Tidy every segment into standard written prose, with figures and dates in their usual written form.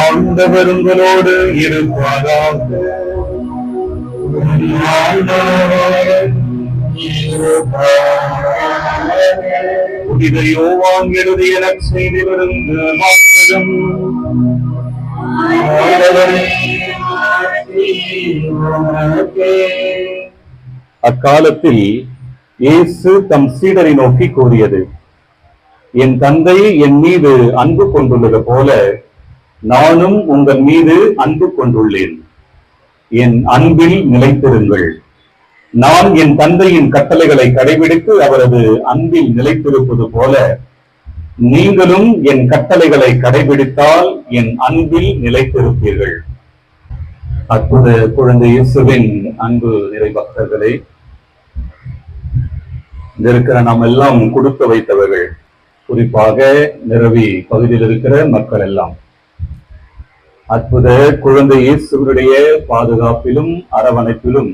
ஆண்டவர் உங்களோடு இருப்பாராக. புனித யோவான் எழுதிய நற்செய்தியிலிருந்து வாசகம். அக்காலத்தில் இயேசு தம் சீடரை நோக்கி கூறியது, என் தந்தை என் மீது அன்பு கொண்டுள்ளது போல நானும் உங்கள் மீது அன்பு கொண்டுள்ளேன். என் அன்பில் நிலைத்திருங்கள். நான் என் தந்தையின் கட்டளைகளை கடைபிடித்து அவரது அன்பில் நிலைத்திருப்பது போல நீங்களும் என் கட்டளைகளை கடைபிடித்தால் என் அன்பில் நிலைத்திருப்பீர்கள். அற்புத குழந்தை இயேசுவின் அன்பு நிறை பக்தர்களே, இருக்கிற நாம் எல்லாம் கொடுத்து வைத்தவர்கள், குறிப்பாக நிரவி பகுதியில் இருக்கிற மக்கள் எல்லாம் அற்புத குழந்தை இயேசுவினுடைய பாதுகாப்பிலும் அரவணைப்பிலும்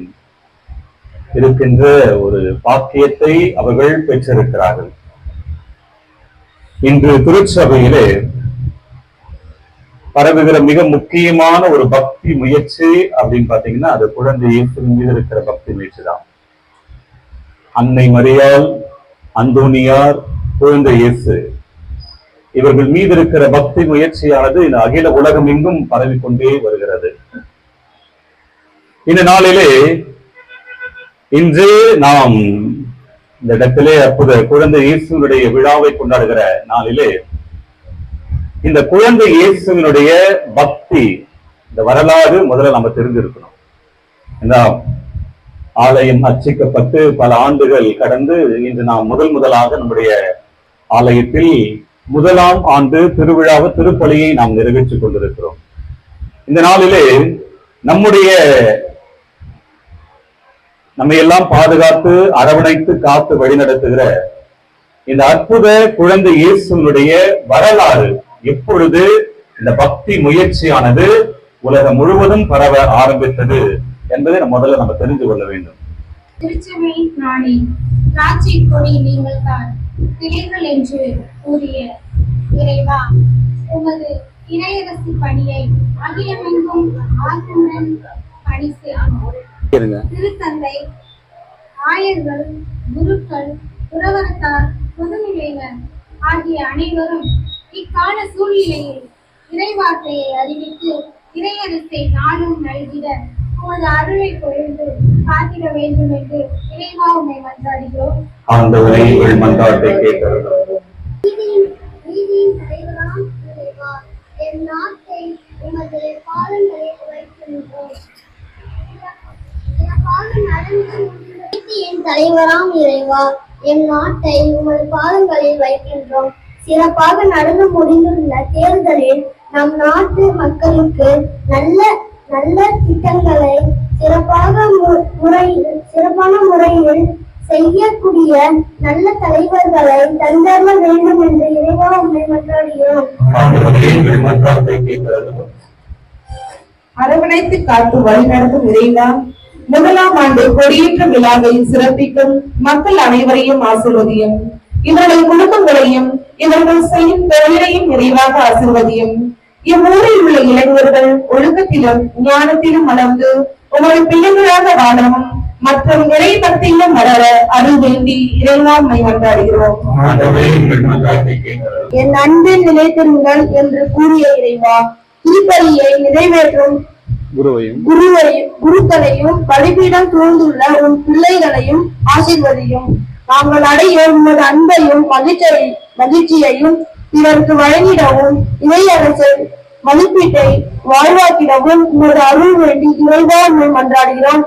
இருக்கின்ற ஒரு பாக்கியத்தை அவர்கள் பெற்றிருக்கிறார்கள். இன்று திருச்சபையிலே பரவுகிற மிக முக்கியமான ஒரு பக்தி முயற்சி அப்படின்னு பாத்தீங்கன்னா அது குழந்தை இயேசுவின் மீது இருக்கிற பக்தி முயற்சி தான். அன்னை மரியாள், அந்தோனியார், குழந்தை இயேசு இவர்கள் மீது இருக்கிற பக்தி முயற்சியானது இந்த அகில உலகம் எங்கும் பரவிக்கொண்டே வருகிறது. இந்த நாளிலே இன்று நாம் இந்த இடத்திலே அற்புத குழந்தை இயேசுவினுடைய விழாவை கொண்டாடுகிற நாளிலே இந்த குழந்தை இயேசுவினுடைய பக்தி, இந்த வரலாறு முதல்ல நம்ம தெரிஞ்சிருக்கணும். இந்த ஆலயம் அர்ச்சிக்கப்பட்டு பல ஆண்டுகள் கடந்து இன்று நாம் முதலாக நம்முடைய ஆலயத்தில் முதலாம் ஆண்டு திருவிழாவை திருப்பலியை நாம் நிறைவேற்றிக் கொண்டிருக்கிறோம். இந்த நாளிலே நம்மை எல்லாம் பாதுகாத்து அரவணைத்து காத்து வழிநடத்துகிற இந்த அற்புத குழந்தை இயேசுவினுடைய வரலாறு எப்பொழுது இந்த பக்தி முயற்சியானது உலகம் முழுவதும் பரவ ஆரம்பித்தது என்பதை முதல்ல நம்ம தெரிந்து கொள்ள வேண்டும். திருச்சபை நாடி திராட்சை கொடி நீங்கள் தான் திரைகள் என்று கூறிய இறைவா, உமது இறையரசு பணியை அகிலமெங்கும் ஆர்வமுடன் பணி செய்யும் திருத்தந்தை, ஆயர்கள், குருக்கள், புரவரத்தார், பொதுநிலையினர் ஆகிய அனைவரும் இக்கால சூழ்நிலையில் இறைவார்த்தையை அறிவித்து இறையரசை நாளும் நல்கிட உமது அருளை பொழிந்து காத்திட வேண்டும் என்று இறைவா உம்மை மன்றாடுகிறோம். ஆண்டவரே, உங்கள் மன்றாட்டை கேட்கிறோம். நீதியின் தலைவராம் இறைவா, என் நாட்டை உமது பாதங்களில் வைக்கின்றோம். நீதியின் தலைவராம் இறைவா, என் நாட்டை உமது பாதங்களில் வைக்கின்றோம். சிறப்பாக நடந்து முடிந்துள்ள தேர்தலில் நம் நாட்டு மக்களுக்கு நல்ல திட்டங்களை சிறப்பான முறையில் செய்யக்கூடிய நல்ல தலைவர்களை தந்தர வேண்டும் என்று இறைவா உம்மை மன்றாடுகிறோம். அரவணைத்து காத்து வழிநடத்தும் இறைவா, முதலாம் ஆண்டு கொடியேற்ற விழாவை சிறப்பிக்கும் மக்கள் அனைவரையும் ஆசீர்வதியும். இவர்கள் குடும்பங்களையும் இவர்கள் செய்யும் தொழிலையும் நிறைவாக ஆசீர்வதியும். இவ்வூரில் உள்ள இளைஞர்கள் ஒழுக்கத்திலும் ஞானத்திலும் வளர்ந்து உமது பிள்ளைகளாக வாழவும் மற்றும் இறை பக்தியிலும் வளர அருள் வேண்டி இறைவா உம்மை மன்றாடுகிறோம். என் அன்பில் நிலைத்திருங்கள் என்று கூறிய இறைவா, திருப்பலியை நிறைவேற்றும் குருக்களையும் பலிபீடம் சூழ்ந்துள்ள உன் பிள்ளைகளையும் ஆசீர்வதியும். நாங்கள் அடைய உமது அன்பையும் மகிழ்ச்சியையும் பிறருக்கு வழங்கிடவும் இறையரசை மதிப்பீட்டை வாழ்வாக்கிடவும் உமது அருள் வேண்டி இறைவா உம்மை மன்றாடுகிறோம்.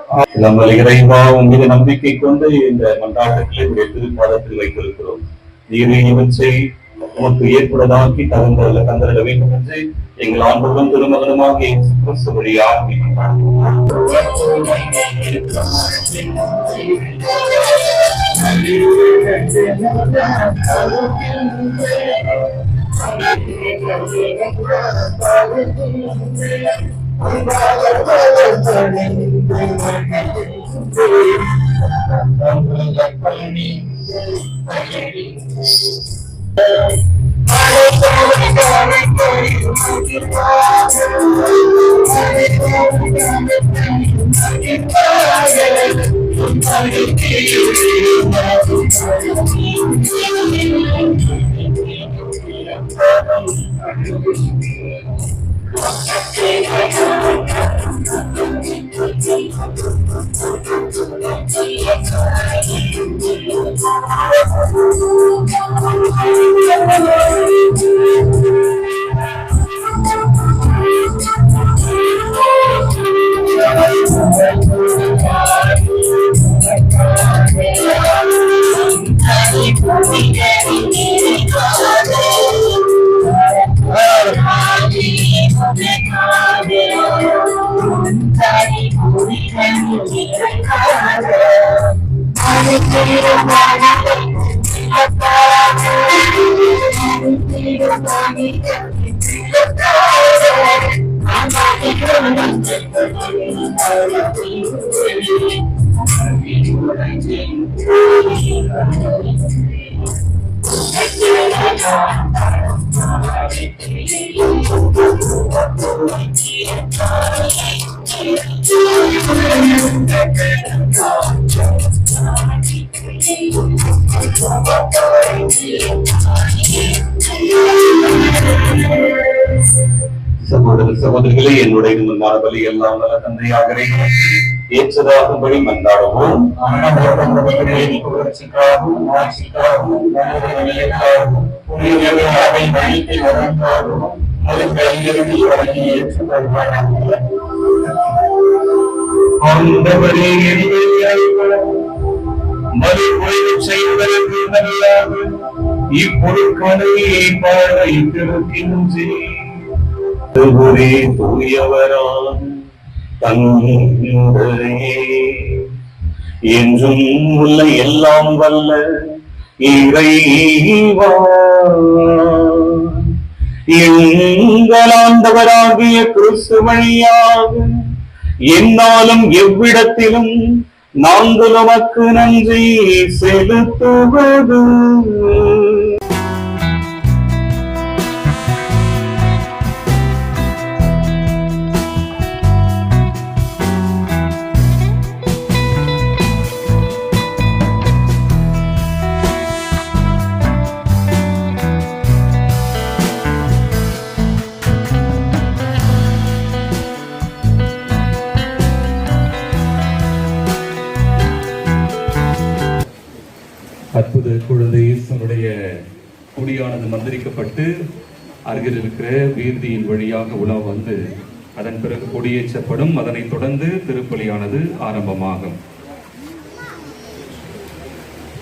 இறைவா, உங்கள் நம்பிக்கை கொண்டு இந்த மன்றாட்டங்களை உடைய திருப்பாதத்தில் வைத்திருக்கிறோம். நீரே இவற்றை உமக்கு ஏற்புள்ளதாக்கி தந்திட வேண்டும் என்று எங்கள் ஆண்டவரும் திருமகனுமாக இயேசு கிறிஸ்து வழியாக மன்றாடுகிறோம். சகோதர சகோதரிகளே, என்னுடைய முன்னாள் பலி எல்லாம் நல்ல தந்தையாகவே ஏற்றதாகும்படி மன்றாடுவோம். புகழ்ச்சிக்காகவும் ஆட்சிக்காகவும் நல்ல புனிதர்களை மன்னித்து வழங்காகவும் அதற்கு அங்கிருந்து வழங்கி ஏற்றுக்கொள்வாராக. ஆண்டவரே, மறு ஓய்வு செய்வதற்கு நல்லாக இப்பொருட்களை பாழைத்திருக்கின்றேன். ஒரே தூயவரான் தந்தையே, என்றும் உள்ள எல்லாம் வல்ல இறைவா, எங்கள் ஆண்டவராகிய கிறிஸ்து வழியாக எந்நாளும் எவ்விடத்திலும் நாங்கள் உமக்கு நன்றி செலுத்துவது அற்புத குழந்தை இயேசுனுடைய கொடியானது மந்திரிக்கப்பட்டு அருகில் இருக்கிற வீதியின் வழியாக உலா வந்து அதன் பிறகு கொடியேற்றப்படும். அதனைத் தொடர்ந்து திருப்பலியானது ஆரம்பமாகும்.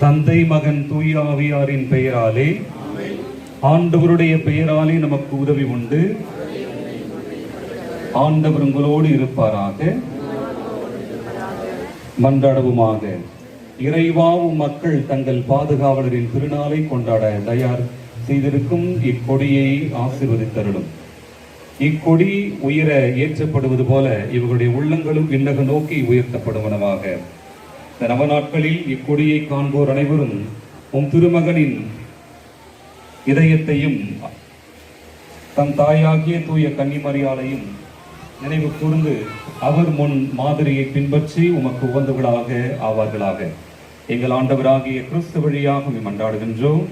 தந்தை மகன் தூய ஆவியாரின் பெயராலே, ஆண்டவருடைய பெயராலே நமக்கு உதவி உண்டு. ஆண்டவர் உங்களோடு இருப்பாராக. மன்றாடுவோமாக. இறைவாவும் மக்கள் தங்கள் பாதுகாவலரின் திருநாளை கொண்டாட தயார் செய்திருக்கும் இக்கொடியை ஆசீர்வதித்தருளும். இக்கொடி உயர ஏற்றப்படுவது போல இவர்களுடைய உள்ளங்களும் விண்ணக நோக்கி உயர்த்தப்படுவனவாக. இந்த நவநாட்களில் இக்கொடியை காண்போர் அனைவரும் உம் திருமகனின் இதயத்தையும் தம் தாயாகிய தூய கன்னிமரியாளையும் நினைவு கூர்ந்து அவர் முன் மாதிரியை பின்பற்றி உமக்கு உகந்தவர்களாக ஆவார்களாக. எங்கள் ஆண்டவராகிய கிறிஸ்து வழியாக மன்றாடுகின்றோம்.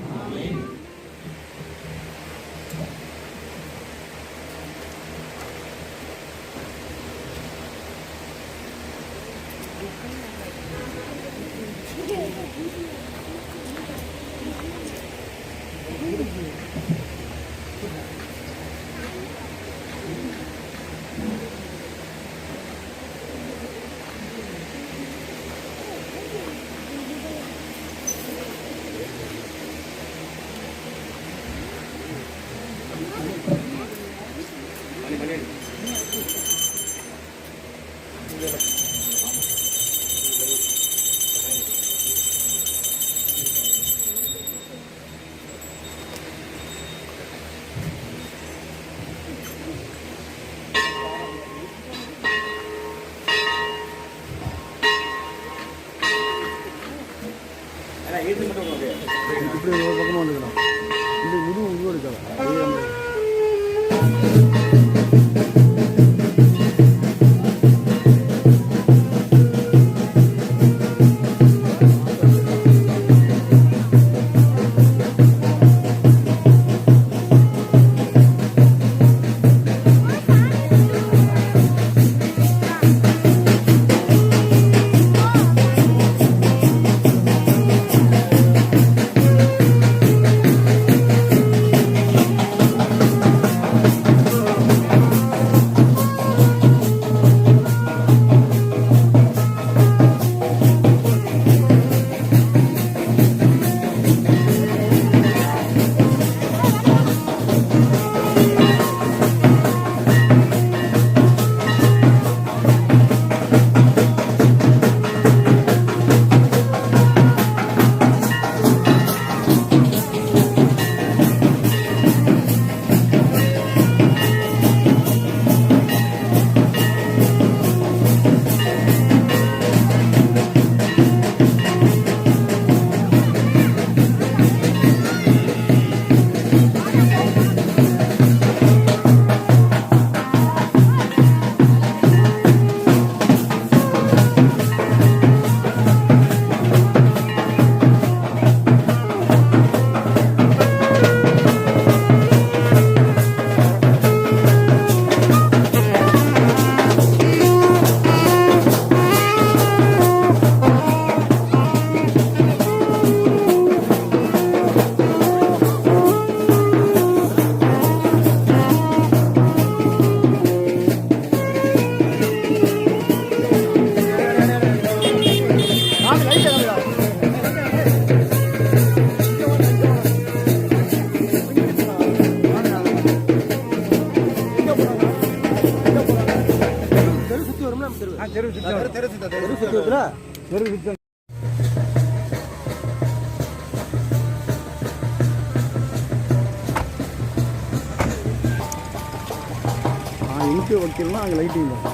இப்படி ஒரு பக்கமாக வந்துக்கலாம். இது முதுகு இருக்கலாம். எங்கே வைக்கணும்னா அங்கே லைட்டிங் தான்.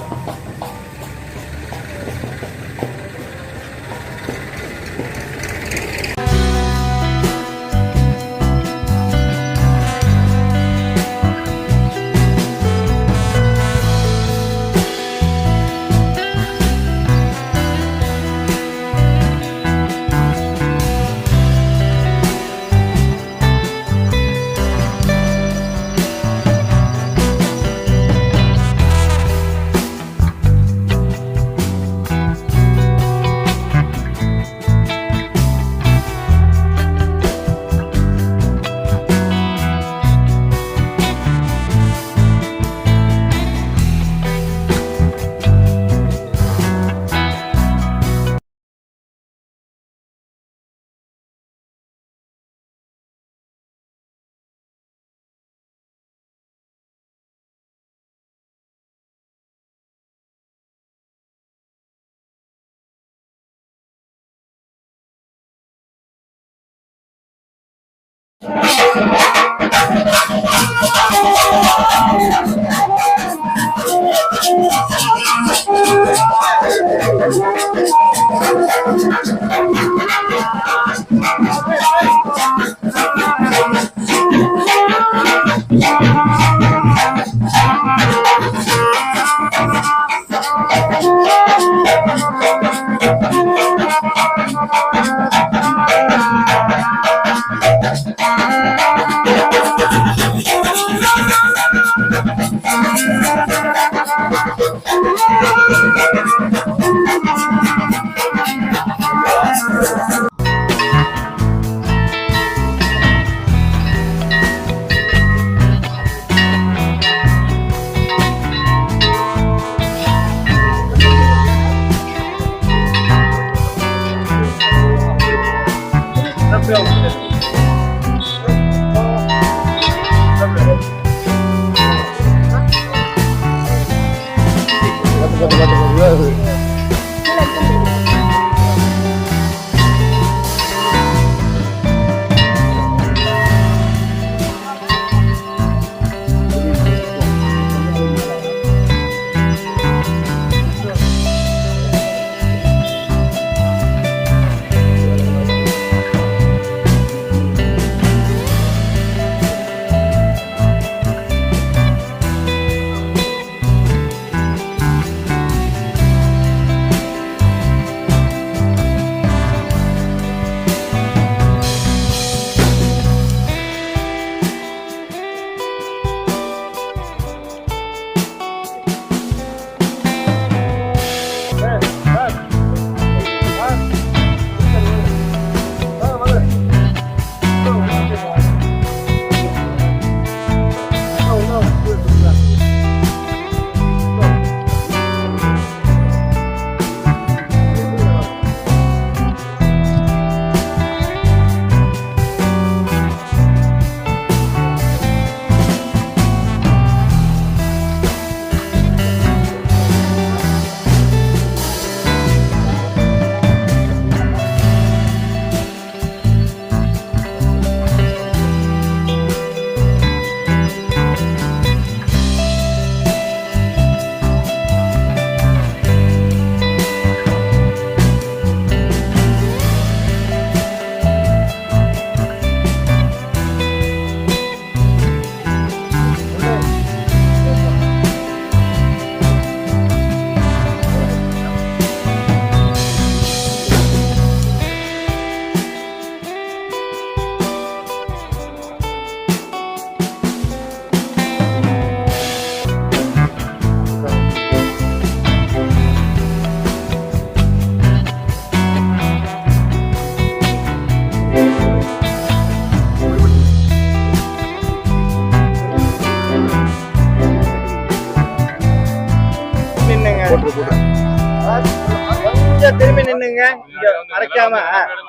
வந்துருங்க, இங்க மறைக்காம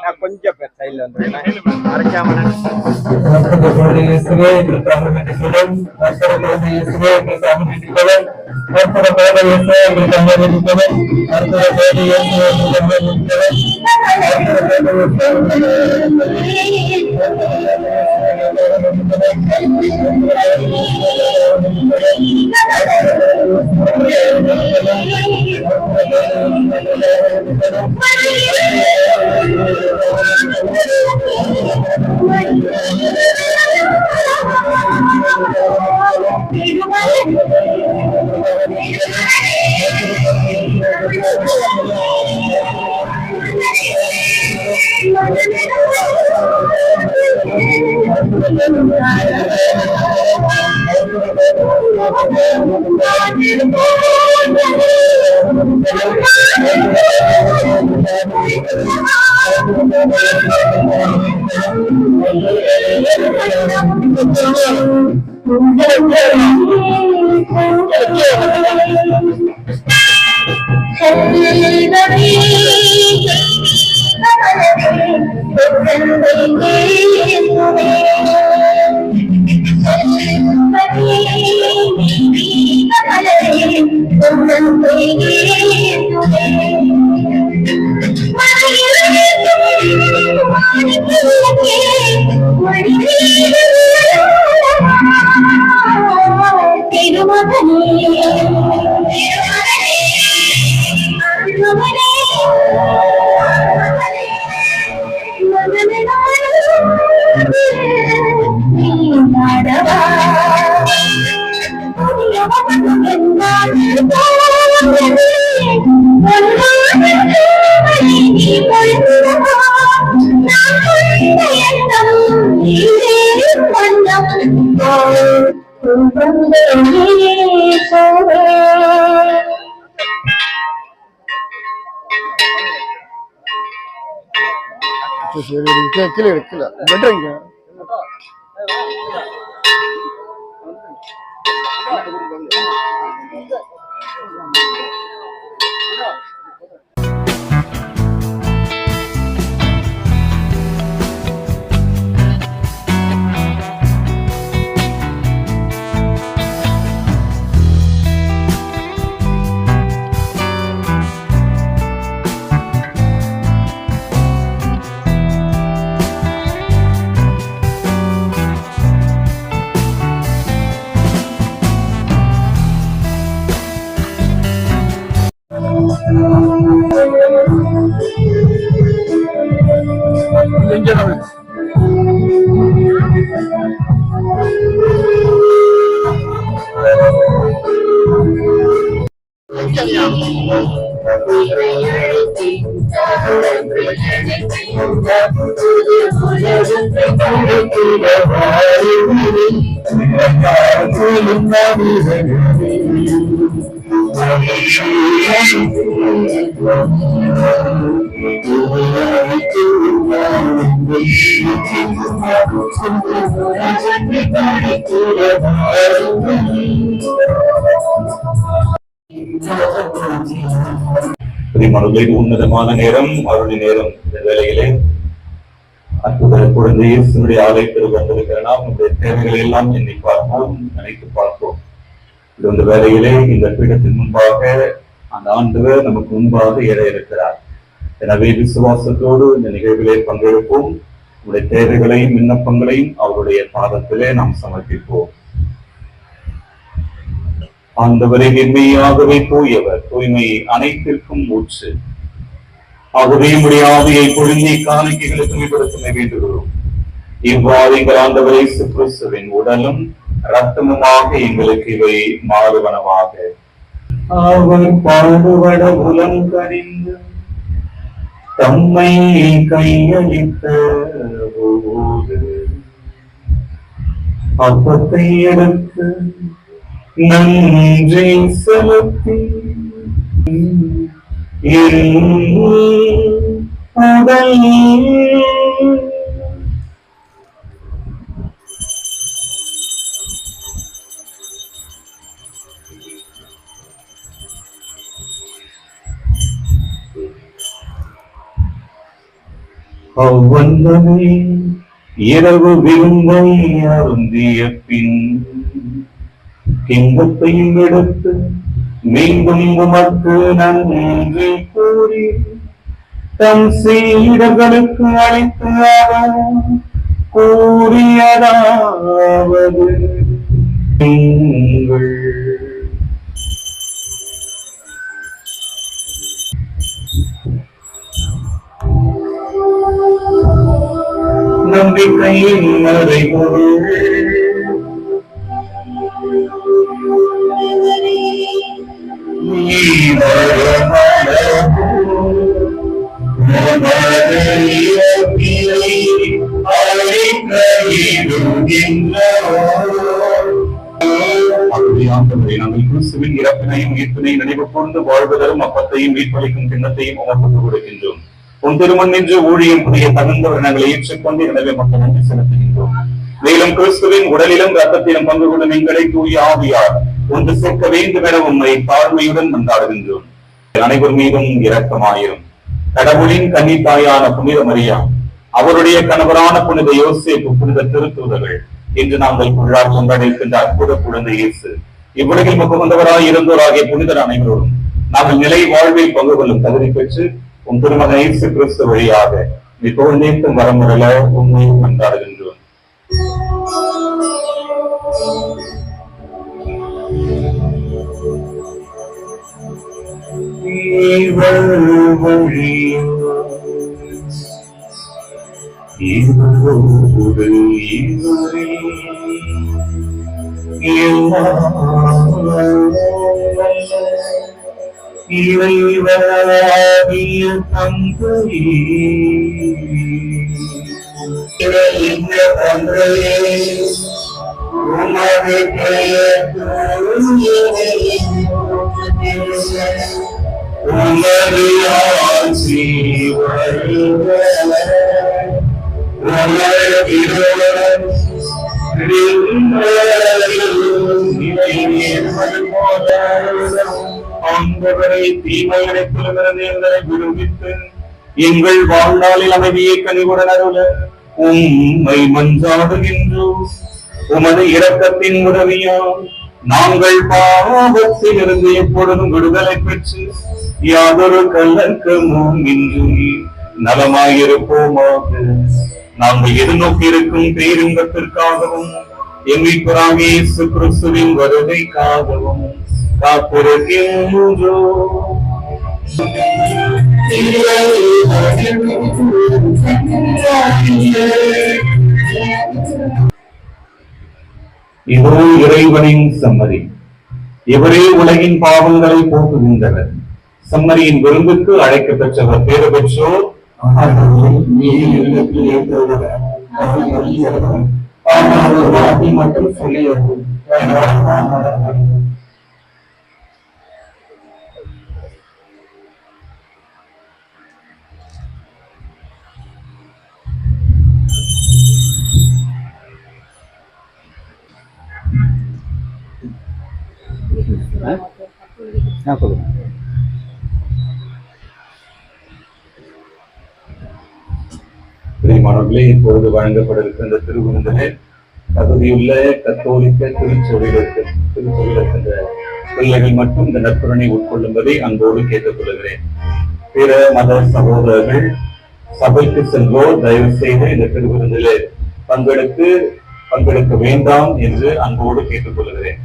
நான் கொஞ்சம் சைட்ல வந்துருங்க, மறைக்காம கீழே கீழே வெட்டுறீங்க. உன்னதமான நேரம், அருளி நேரம். இந்த வேளையிலே அற்புத குழந்தை இயேசுவினுடைய ஆலயத்தில் வந்திருக்கிற நாம் நம்முடைய தேவைகளை எல்லாம் எண்ணி பார்ப்போம், நினைத்து பார்ப்போம். இந்த வேளையிலே இந்த பீடத்தின் முன்பாக அந்த ஆண்டவர் நமக்கு முன்பாக எழ இருக்கிறார். எனவே விசுவாசத்தோடு இந்த நிகழ்விலே பங்கெடுப்போம். உடைய தேவைகளையும் விண்ணப்பங்களையும் அவருடைய பாதத்திலே நாம் சமர்ப்பிப்போம். ஆண்டவரை மெய்யாகவே தூயவர், தூய்மை அனைத்திற்கும் ஊற்று. ஆகவே உடைய ஆவியை பொழுந்தி காணிக்கைகளை தூய்மைப்படுத்த வேண்டுகிறோம். இவ்வாறு எங்கள் ஆண்டவரை கிறிஸ்துவின் உடலும் இரத்தமுமாக எங்களுக்கு இவை மாறுவனவாக. அவர் பாடுபட உலம் கனிந்து தம்மை கையளித்த போது அப்பத்தை எடுத்து நன்றி செலுத்தி உடல் அவ்வந்தமே இரவு விருந்தை அருந்திய பின் கிண்ணத்தையும் எடுத்து மீண்டும் உமக்கு நன்றி கூறி தம் சீடர்களுக்கு அளித்து அவர் கூறியதாவது நீங்கள் நம்பிக்கையின் மறைபொருள் நாங்கள் கிறிஸ்துவின் இறப்பினையும் மீட்பினையும் நினைவு கூர்ந்து வாழ்வதரும் அப்பத்தையும் மீட்பளிக்கும் கிண்ணத்தையும் உமக்கு கொடுக்கின்றோம். உன் திருமண் நின்று ஊழியம் புரிய தகுந்தவர் நாங்கள் ஏற்றுக்கொண்டு எனவே மக்கள் நன்றி செலுத்துகின்றோம். மேலும் கிறிஸ்துவின் உடலிலும் ரத்தத்திலும் பங்கு கொள்ளும் எங்களை தூய ஆவியார் ஒன்று சேர்க்க வேண்டும் என உண்மை தாழ்மையுடன் கொண்டாடுகின்றோம். அனைவர் மீதும் இரக்கமாயிரும். கடவுளின் கன்னித்தாயான புனித மரியா, அவருடைய கணவரான புனித யோசேப்பு, புனித திருத்தூதர்கள், இன்று நாங்கள் கொண்டாடிருக்கின்ற அற்புத குழந்தை இயேசு, இவ்வுலகில் முகமந்தவராய் இருந்தோராகிய புனிதர் அனைவரோடும் நாங்கள் நிலை வாழ்வில் பங்கு கொள்ளும் தகுதி பெற்று உன் திருமகன் இயேசு கிறிஸ்து வழியாக மிகவும் நீக்கும் வரமுறையில உண்மையை கொண்டாடுகின்றோம். இறைவனாகிய தந்தையே, உமது பெயர் உமது ஆட்சி வருக, உமது திருவுளம் ஆண்டவரை தீமையிடத்திலிருந்து எங்களை விடுவித்து எங்கள் வாழ்நாளில் அமைதியை கனிவுடன் அருள உம்மை மன்றாடுகின்றோம். உமது இரக்கத்தின் உதவியால் நாங்கள் பாவத்தில் இருந்து எப்பொழுதும் விடுதலை பெற்று யாதொரு கலக்கமும் இன்றி நலமாயிருப்போமாக. நாங்கள் எதிர்நோக்கி இருக்கும் பேரின்பத்திற்காகவும் எங்கள் இயேசு கிறிஸ்துவின் வருகைக்காகவும் காத்திருக்கின்றோம். இதோ இறைவனின் சம்மதி. இவரே உலகின் பாவங்களை போக்குகின்றனர். சம்மரியின் விருந்துக்கு அழைக்க பெற்றவர் பேறு பெற்றோர். மட்டும் சொல்லி பிரியமானவர்களே, இப்பொழுது வழங்கப்பட இருக்கின்ற திருவிருந்திலே தகுதியுள்ள கத்தோலிக்க திருச்சபையில் இருக்கின்ற பிள்ளைகள் மட்டும் இந்த நற்கருணை உட்கொள்ளும்படி அன்போடு கேட்டுக் கொள்கிறேன். பிற மத சகோதரர்கள் சபைக்கு செல்வோர் தயவு செய்து இந்த திருவிருந்திலே பங்கெடுக்க வேண்டாம் என்று அன்போடு கேட்டுக் கொள்கிறேன்.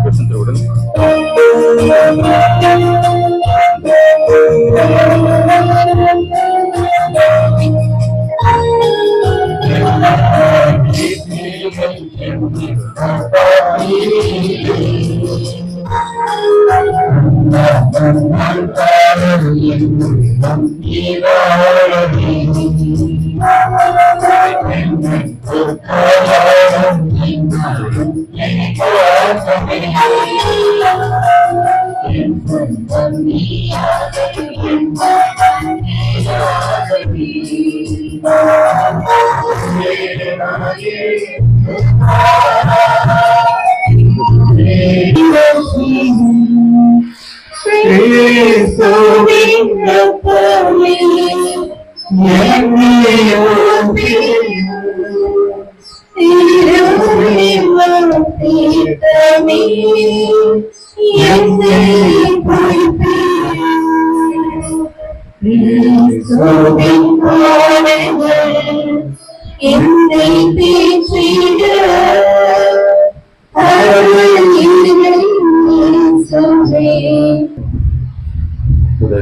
கிருஷ்ணத்திரவுடன்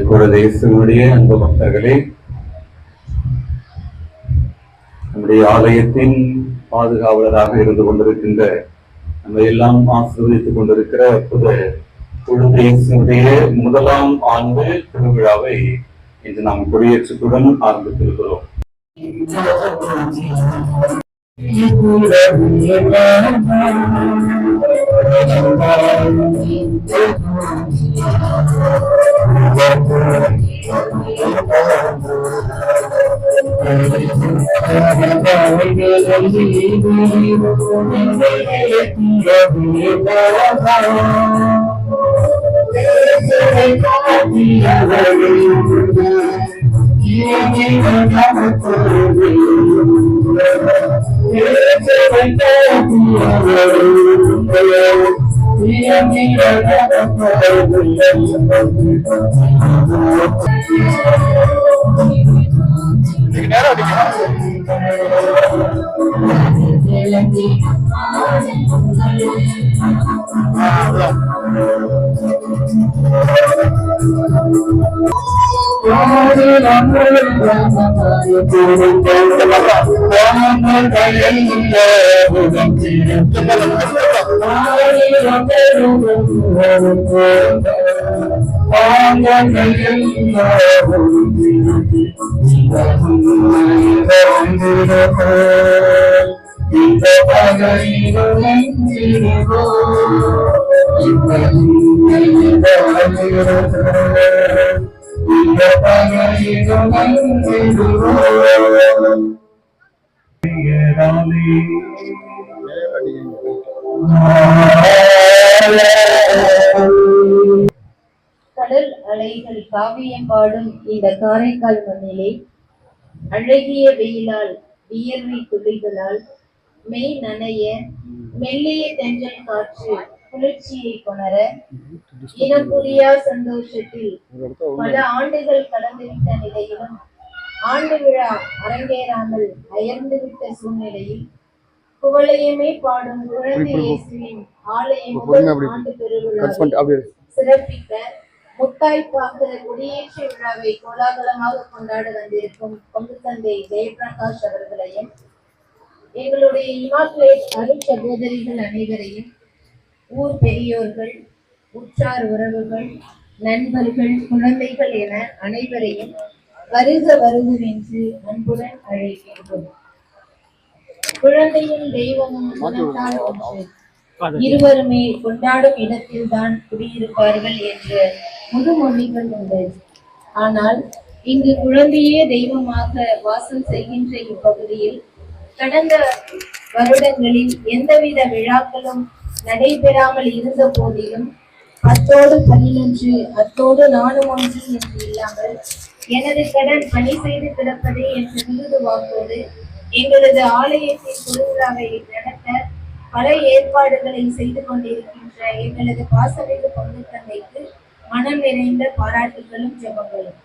குழந்தைகளுடைய அன்பு பக்தர்களே, நம்முடைய ஆலயத்தின் பாதுகாவலராக இருந்து கொண்டிருக்கின்ற நம்ம எல்லாம் ஆசீர்வதித்துக் கொண்டிருக்கிற குழந்தைகளுடைய முதலாம் ஆண்டு திருவிழாவை இன்று நாம் கொடியேற்றத்துடன் ஆரம்பித்திருக்கிறோம். கடல் அலைகள் காவியம் பாடும் இந்த காரைக்கால் மண்ணிலே அழகிய வெயிலால் வியர்வை துளிகளால் மெய் நனைய மெல்லிய தென்றல் காற்று குளிர்ச்சியை கொணர இனம் புரியா சந்தோஷத்தில் பல ஆண்டுகள் கடந்துவிட்ட நிலையிலும் ஆண்டு விழா அரங்கேறாமல் அயர்ந்துவிட்ட சூழ்நிலையில் குவளையமே பாடும் குழந்தை இயேசுவின் ஆலயம் ஆண்டு பெருவிழாவை சிறப்பிக்க முத்தாய்ப்பாக குடியேற்ற விழாவை கோலாகலமாக கொண்டாட வந்திருக்கும் கொங்கு தந்தை ஜெயபிரகாஷ் அவர்களையும் எங்களுடைய இமாக்குலேட் அருள் சகோதரிகள் அனைவரையும் ஊர் பெரியோர்கள், உற்றார் உறவுகள், நண்பர்கள், குழந்தைகள் என அனைவரையும் வருக வருகவென்று அன்புடன் அழைக்கின்றோம். குழந்தையும் தெய்வமும் மனத்தால் ஒன்று, இருவருமே கொண்டாடும் இடத்தில் தான் குடியிருப்பார்கள் என்ற முதுமொழிகள் உண்டு. ஆனால் இங்கு குழந்தையே தெய்வமாக வாசம் செய்கின்ற இப்பகுதியில் கடந்த வருடங்களில் எந்தவித விழாக்களும் நடைபெறாமல் இருந்த போதிலும் 10 11 அத்தோடு நானும் ஒன்று என்று இல்லாமல் எனது கடன் பணி செய்து கிடப்பதே என்று விருது வாக்கோடு எங்களது ஆலயத்தின் திருவிழாவை நடத்த பல ஏற்பாடுகளை செய்து கொண்டிருக்கின்ற எங்களது பாசமிகு பங்கு தந்தைக்கு மனம் நிறைந்த பாராட்டுகளும் ஜெபங்களும்.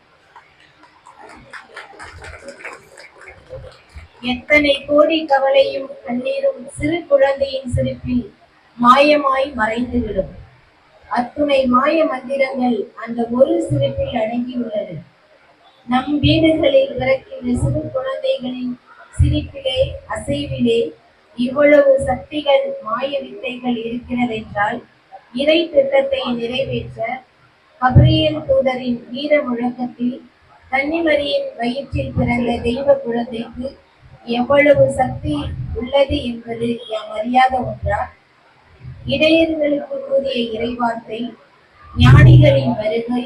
எத்தனை கோடி கவலையும் கண்ணீரும் சிறு குழந்தையின் சிரிப்பில் மாயமாய் மறைந்துவிடும். அத்துணை மாய மந்திரங்கள் அந்த ஒரு சிரிப்பில் அடங்கியுள்ளது. நம் வீடுகளில் பிறக்கின்ற சிறு குழந்தைகளின் சிரிப்பிலே அசைவிலே இவ்வளவு சக்திகள் மாய வித்தைகள் இருக்கிறதென்றால் இறை திட்டத்தை நிறைவேற்ற கபிரியேல் தூதரின் வீர முழக்கத்தில் கன்னிமரியின் வயிற்றில் பிறந்த தெய்வ குழந்தைக்கு எவ்வளவு சக்தி உள்ளது என்பது யாம் அறியாத ஒன்றா? இடையர்களுக்கு கூறிய இறைவார்த்தை, ஞானிகளின் வருகை,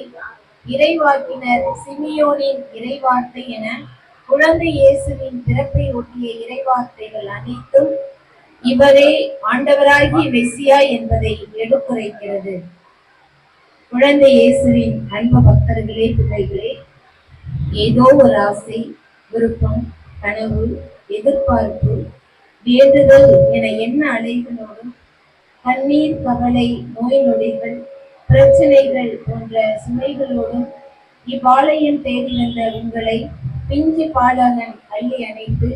இறைவாக்கினர் சிமியோனின் இறைவார்த்தை என குழந்தை இயேசுவின் பிறப்பை ஒட்டிய இறைவார்த்தைகள் அனைத்தும் இவரே ஆண்டவராகிய மெசியா என்பதை எடுத்துரைக்கிறது. குழந்தை இயேசுவின் அன்பு பக்தர்களே, பிள்ளைகளே, ஏதோ ஒரு ஆசை, விருப்பம், கனவு, எதிர்பார்ப்பு, வேண்டுதல் என என்ன அலைகளோடும் கண்ணீர், கவலை, நோய் நொடிகள், பிரச்சனைகள் போன்ற சுமைகளோடும் இவ்வாலயம் தேடி வந்த உங்களை பிஞ்சு பாலகன் அள்ளி அணைத்து,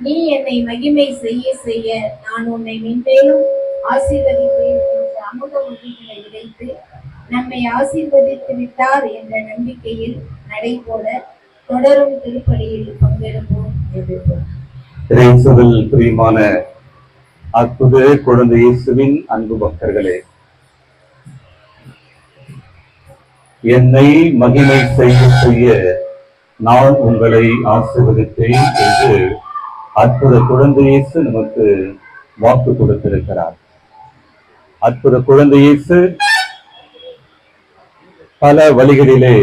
நீ என்னை மகிமை செய்ய செய்ய நான் உன்னை மென்மேலும் ஆசீர்வதிப்பேன் என்ற அமுத உறுதிகளை விதைத்து நம்மை ஆசீர்வதித்து விட்டார் என்ற நம்பிக்கையில் நடை போல தொடரும் திருப்பலியில் பங்கெடுப்போம். இயேசுவில் பிரியமான அற்புத குழந்தை இயேசுவின் அன்பு பக்தர்களே, என்னை மகிமை செய்ய செய்ய நான் உங்களை ஆசீர்வதித்தேன் என்று அற்புத குழந்தை இயேசு நமக்கு வாக்கு கொடுத்திருக்கிறார். அற்புத குழந்தை இயேசு பல வழிகளிலே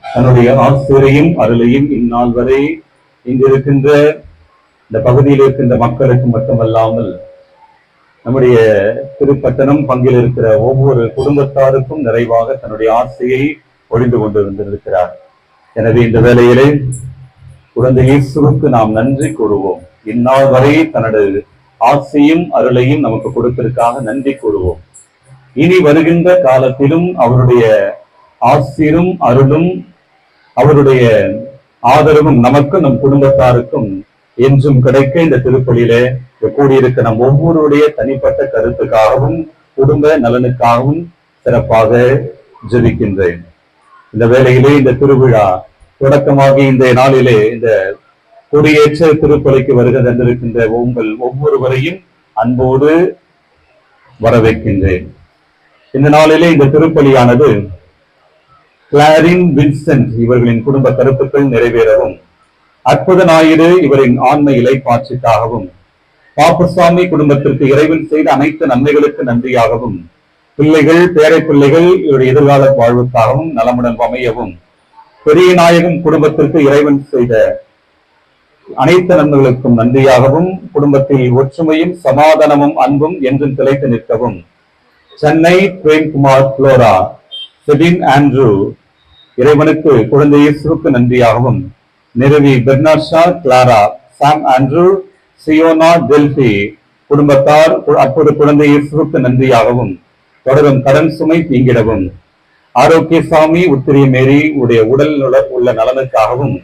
தன்னுடைய ஆசிரியையும் அருளையும் இந்நாள் வரை இங்கு இருக்கின்ற இந்த பகுதியில் இருக்கின்ற மக்களுக்கு மட்டுமல்லாமல் நம்முடைய திருப்பட்டணம் பங்கில் இருக்கிற ஒவ்வொரு குடும்பத்தாருக்கும் நிறைவாக தன்னுடைய ஆசையை ஒழிந்து கொண்டிருந்திருக்கிறார். எனவே இந்த வேளையிலே குழந்தை இயேசுவுக்கு நாம் நன்றி கூறுவோம். இந்நாள் வரை தனது ஆசையும் அருளையும் நமக்கு கொடுப்பதற்காக நன்றி கூறுவோம். இனி வருகின்ற காலத்திலும் அவருடைய ஆசீரும் அருளும் அவருடைய ஆதரவும் நமக்கும் நம் குடும்பத்தாருக்கும் என்றும் கிடைக்க இந்த திருப்பலியிலே கூடியிருக்க நம் ஒவ்வொருடைய தனிப்பட்ட கருத்துக்காகவும் குடும்ப நலனுக்காகவும் சிறப்பாக ஜெபிக்கின்றேன். இந்த வேளையிலே இந்த திருவிழா தொடக்கமாகி இந்த நாளிலே இந்த கொடியேற்ற திருப்பலிக்கு வருகை தந்திருக்கின்ற உங்கள் ஒவ்வொருவரையும் அன்போடு வரவேற்கின்றேன். இந்த நாளிலே இந்த திருப்பலியானது கிளாரின் வின்சென்ட் இவர்களின் குடும்ப கருத்துக்கள் நிறைவேறவும், அற்புத ஞாயிறு இவரின் ஆன்ம இலைப்பாட்சிக்காகவும், பாப்புசாமி குடும்பத்திற்கு இறைவன் செய்த அனைத்து நன்மைகளுக்கு நன்றியாகவும், பிள்ளைகள் பேரை பிள்ளைகள் இவருடைய எதிர்கால வாழ்வுக்காகவும் நலமுடன் அமையவும், பெரிய நாயகம் குடும்பத்திற்கு இறைவன் செய்த அனைத்து நன்மைகளுக்கும் நன்றியாகவும், குடும்பத்தில் ஒற்றுமையும் சமாதானமும் அன்பும் என்றும் திளைத்து நிற்கவும், சென்னை பிரேம்குமார் புளோரா செபின் ஆண்ட்ரூ இறைவனுக்கு குழந்தை இயேசுவுக்கு நன்றியாகவும், நிறுவி பெர்னார்ஷா கிளாரா சாம் ஆண்ட்ரூ சியோனா டெல்பி குடும்பத்தார் அற்புத குழந்தை இயேசுவுக்கு நன்றியாகவும், தொடரும் கடன் சுமை தீங்கிடவும், ஆரோக்கியசாமி உத்திரிய மேரி உடைய உடல் உள்ள நலனுக்காகவும்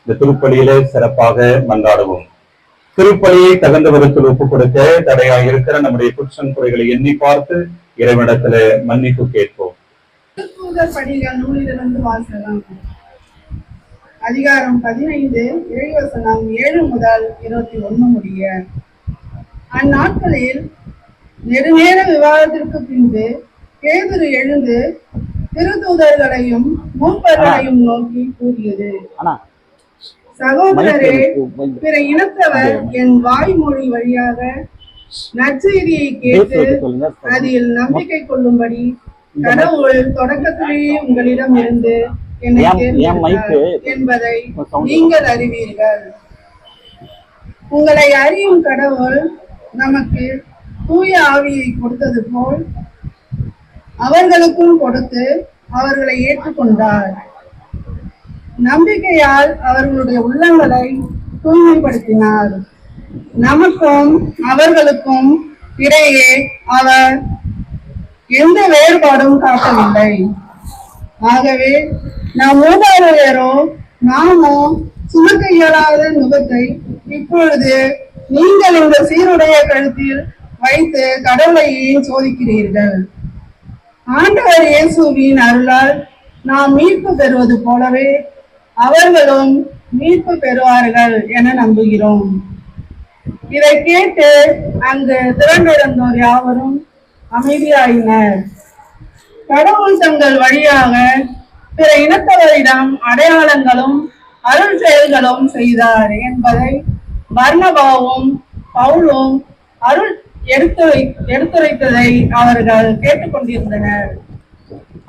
இந்த திருப்பலியிலே சிறப்பாக மன்றாடுவோம். திருப்பலியை தகுந்த விதத்தில் ஒப்புக் கொடுக்க தடையாக இருக்கிற நம்முடைய குற்றம் குறைகளை எண்ணி பார்த்து இறைவனிடத்துல மன்னிப்பு கேட்போம். படிகள் நூலிலிருந்து வாசகம். அதிகாரம் 15 இறைவசனம் 7 முதல் 21 முடிய. அந்நாட்களில் நெடுநேர விவாதத்திற்கு பின்பு பேதுரு எழுந்து திருத்தூதர்களையும் மூப்பர்களையும் நோக்கி கூறியது, சகோதரரே, பிற இனத்தவர் என் வாய்மொழி வழியாக நற்செய்தியை கேட்டு அதில் நம்பிக்கை கொள்ளும்படி கடவுள் தொடக்கத்திலேயே உங்களிடம் இருந்து என்னை தேர்ந்தெடுத்தார் என்பதை நீங்கள் அறிவீர்கள். உங்களை அறியும் கடவுள் நமக்கு தூய ஆவியை கொடுத்தது போல் அவர்களுக்கும் கொடுத்து அவர்களை ஏற்றுக்கொண்டார். நம்பிக்கையால் அவர்களுடைய உள்ளங்களை தூய்மைப்படுத்தினார். நமக்கும் அவர்களுக்கும் இடையே அவர் எந்த வேறுபாடும் காட்டவில்லை. ஆகவே நாம் மூதாதையரோ நாமோ சுமக்க இயலாத நுகத்தை இப்பொழுது நீங்கள் இந்த சீருடைய கழுத்தில் வைத்து கடவுளை ஏன் சோதிக்கிறீர்கள்? ஆண்டவர் இயேசுவின் அருளால் நாம் மீட்பு பெறுவது போலவே அவர்களும் மீட்பு பெறுவார்கள் என நம்புகிறோம். இதை கேட்டு அங்கு திரண்டிருந்தோர் யாவரும் அமைதியாயினர். கடவுள் தங்கள் வழியாக பிற இனத்தவரிடம் அடையாளங்களும் அருள் செயல்களும் செய்தார் என்பதை பர்னபாவும் பவுலும் அருள் எடுத்துரைத்ததை அவர்கள் கேட்டுக்கொண்டிருந்தனர்.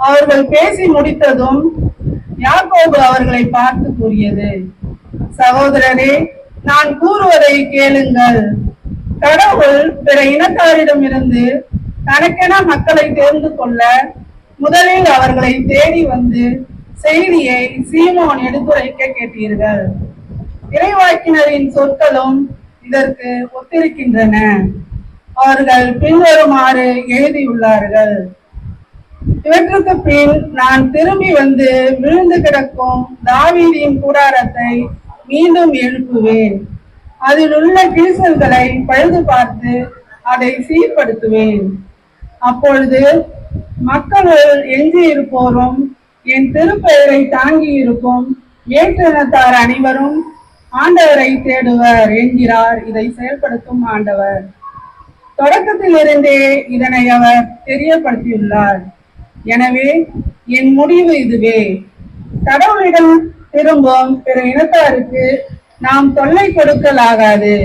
அவர்கள் பேசி முடித்ததும் யாக்கோபு அவர்களை பார்த்து கூறியது, சகோதரரே, நான் கூறுவதை கேளுங்கள். கடவுள் பிற இனத்தாரிடமிருந்து தனக்கென மக்களை தேர்ந்து கொள்ள முதலில் அவர்களை தேடி வந்து செய்தியை சீமோன் எடுத்துரைக்க கேட்டீர்கள். இறைவாக்கினரின் சொற்களும் இதற்கு ஒத்திருக்கின்றன. அவர்கள் பின்வருமாறு எழுதியுள்ளார்கள். இவற்றுக்கு பின் நான் திரும்பி வந்து விழுந்து கிடக்கும் தாவீதின் கூடாரத்தை மீண்டும் எழுப்புவேன். அதில் உள்ள கிழிசல்களை பழுது பார்த்து அதை சீர்படுத்துவேன். அப்பொழுது மக்களுள் எஞ்சி இருப்போரும் என் திருப்பெயரை தாங்கி இருக்கும் வேற்றினத்தார் அனைவரும் ஆண்டவரை தேடுவர் என்கிறார் இதை செயல்படுத்தும் ஆண்டவர். தொடக்கத்தில் இருந்தே இதனை அவர் தெரியப்படுத்தியுள்ளார். எனவே என் முடிவு இதுவே: கடவுளிடம் திரும்பும் பிற இனத்தாருக்கு நாம் தொல்லை கொடுக்கலாகாது.